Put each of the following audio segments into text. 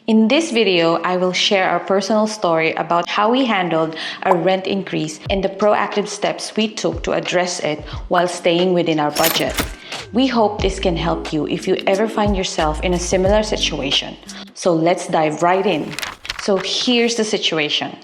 In this video, I will share our personal story about how we handled a rent increase and the proactive steps we took to address it while staying within our budget. We hope this can help you if you ever find yourself in a similar situation. So let's dive right in. So here's the situation.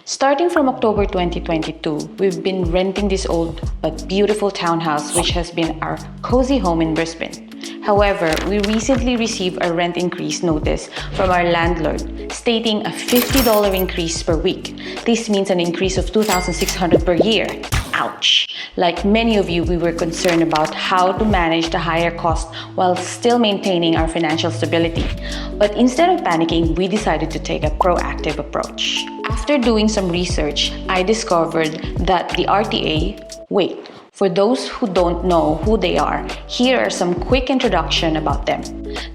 Starting from October 2022, we've been renting this old but beautiful townhouse which has been our cozy home in Brisbane. However, we recently received a rent increase notice from our landlord stating a $50 increase per week. This means an increase of $2,600 per year. Ouch! Like many of you, we were concerned about how to manage the higher cost while still maintaining our financial stability. But instead of panicking, we decided to take a proactive approach. After doing some research, I discovered that the RTA, for those who don't know who they are, here are some quick introduction about them.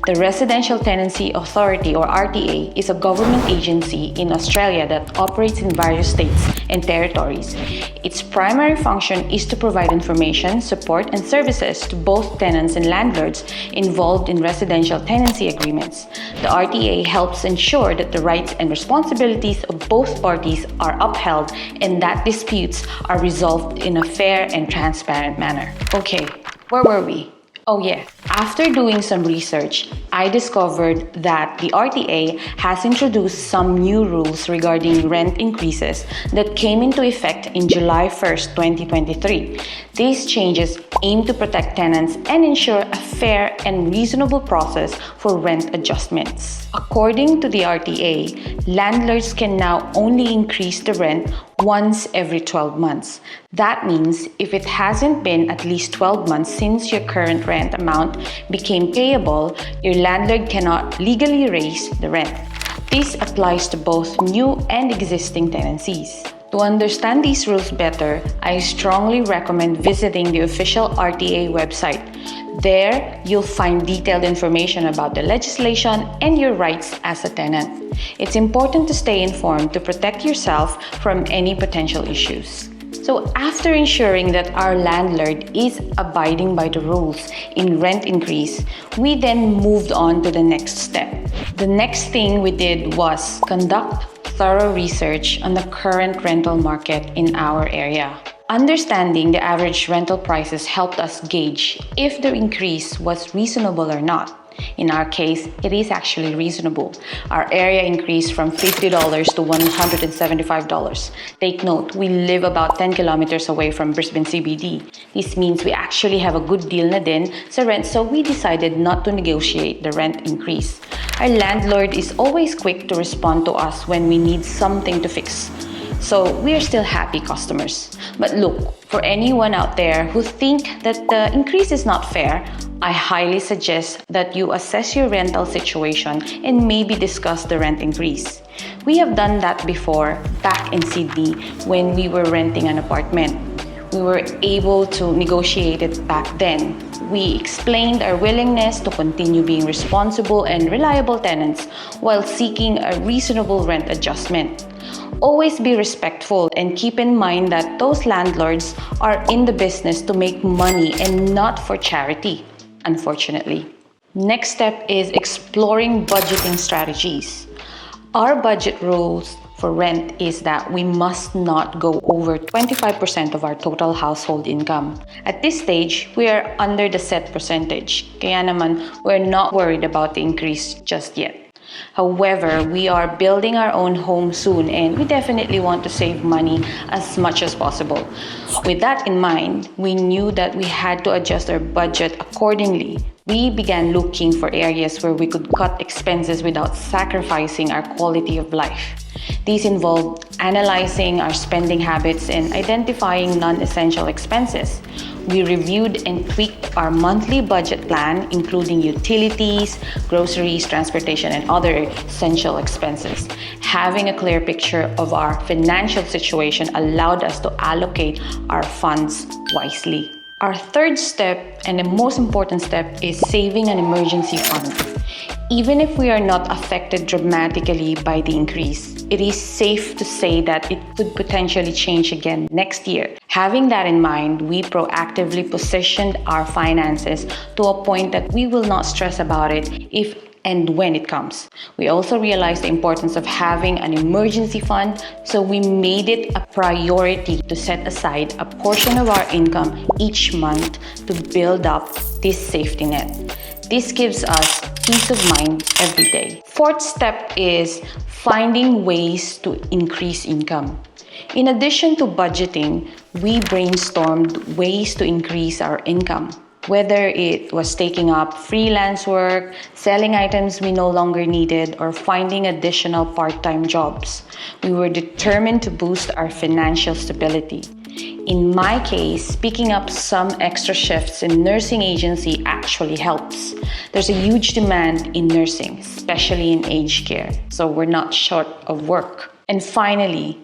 The Residential Tenancy Authority or RTA is a government agency in Australia that operates in various states and territories. Its primary function is to provide information, support, and services to both tenants and landlords involved in residential tenancy agreements. The RTA helps ensure that the rights and responsibilities of both parties are upheld and that disputes are resolved in a fair and transparent manner. Okay, where were we? Oh yeah, after doing some research, I discovered that the RTA has introduced some new rules regarding rent increases that came into effect in July 1st, 2023. These changes aim to protect tenants and ensure a fair and reasonable process for rent adjustments. According to the RTA, landlords can now only increase the rent once every 12 months. That means if it hasn't been at least 12 months since your current rent amount became payable, your landlord cannot legally raise the rent. This applies to both new and existing tenancies. To understand these rules better, I strongly recommend visiting the official RTA website. There, you'll find detailed information about the legislation and your rights as a tenant. It's important to stay informed to protect yourself from any potential issues. So after ensuring that our landlord is abiding by the rules in rent increase, we then moved on to the next step. The next thing we did was conduct thorough research on the current rental market in our area. Understanding the average rental prices helped us gauge if the increase was reasonable or not. In our case, it is actually reasonable. Our area increased from $50 to $175. Take note, we live about 10 kilometers away from Brisbane CBD. This means we actually have a good deal na din sa rent, so we decided not to negotiate the rent increase. Our landlord is always quick to respond to us when we need something to fix. So we are still happy customers. But look, for anyone out there who think that the increase is not fair, I highly suggest that you assess your rental situation and maybe discuss the rent increase. We have done that before back in Sydney when we were renting an apartment. We were able to negotiate it back then. We explained our willingness to continue being responsible and reliable tenants while seeking a reasonable rent adjustment. Always be respectful and keep in mind that those landlords are in the business to make money and not for charity, unfortunately. Next step is exploring budgeting strategies. Our budget rules for rent is that we must not go over 25% of our total household income. At this stage, we are under the set percentage. Kaya naman, we're not worried about the increase just yet. However, we are building our own home soon and we definitely want to save money as much as possible. With that in mind, we knew that we had to adjust our budget accordingly. We began looking for areas where we could cut expenses without sacrificing our quality of life. These involved analyzing our spending habits and identifying non-essential expenses. We reviewed and tweaked our monthly budget plan, including utilities, groceries, transportation, and other essential expenses. Having a clear picture of our financial situation allowed us to allocate our funds wisely. Our third step, and the most important step, is saving an emergency fund. Even if we are not affected dramatically by the increase, it is safe to say that it could potentially change again next year. Having that in mind, we proactively positioned our finances to a point that we will not stress about it if and when it comes. We also realized the importance of having an emergency fund, so we made it a priority to set aside a portion of our income each month to build up this safety net. This gives us peace of mind every day. Fourth step is finding ways to increase income. In addition to budgeting, we brainstormed ways to increase our income. Whether it was taking up freelance work, selling items we no longer needed, or finding additional part-time jobs, we were determined to boost our financial stability. In my case, picking up some extra shifts in nursing agency actually helps. There's a huge demand in nursing, especially in aged care, so we're not short of work. And finally,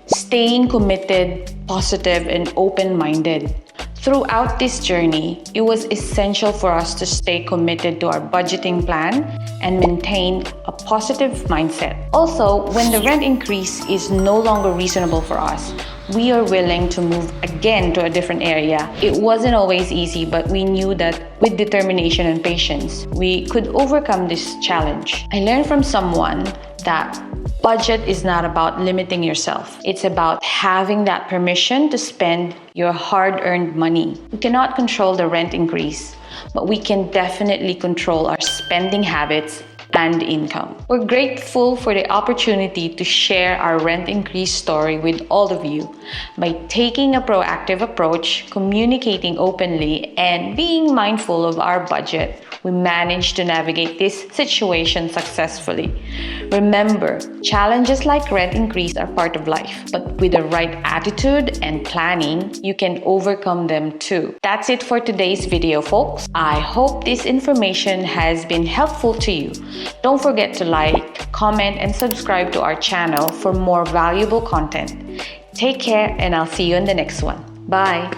staying committed, positive, and open-minded. Throughout this journey, it was essential for us to stay committed to our budgeting plan and maintain a positive mindset. Also, when the rent increase is no longer reasonable for us, we are willing to move again to a different area. It wasn't always easy, but we knew that with determination and patience, we could overcome this challenge. I learned from someone that budget is not about limiting yourself. It's about having that permission to spend your hard-earned money. We cannot control the rent increase, but we can definitely control our spending habits and income. We're grateful for the opportunity to share our rent increase story with all of you. By taking a proactive approach, communicating openly, and being mindful of our budget, we managed to navigate this situation successfully. Remember, challenges like rent increase are part of life, but with the right attitude and planning, you can overcome them too. That's it for today's video, folks. I hope this information has been helpful to you. Don't forget to like, comment, and subscribe to our channel for more valuable content. Take care, and I'll see you in the next one. Bye!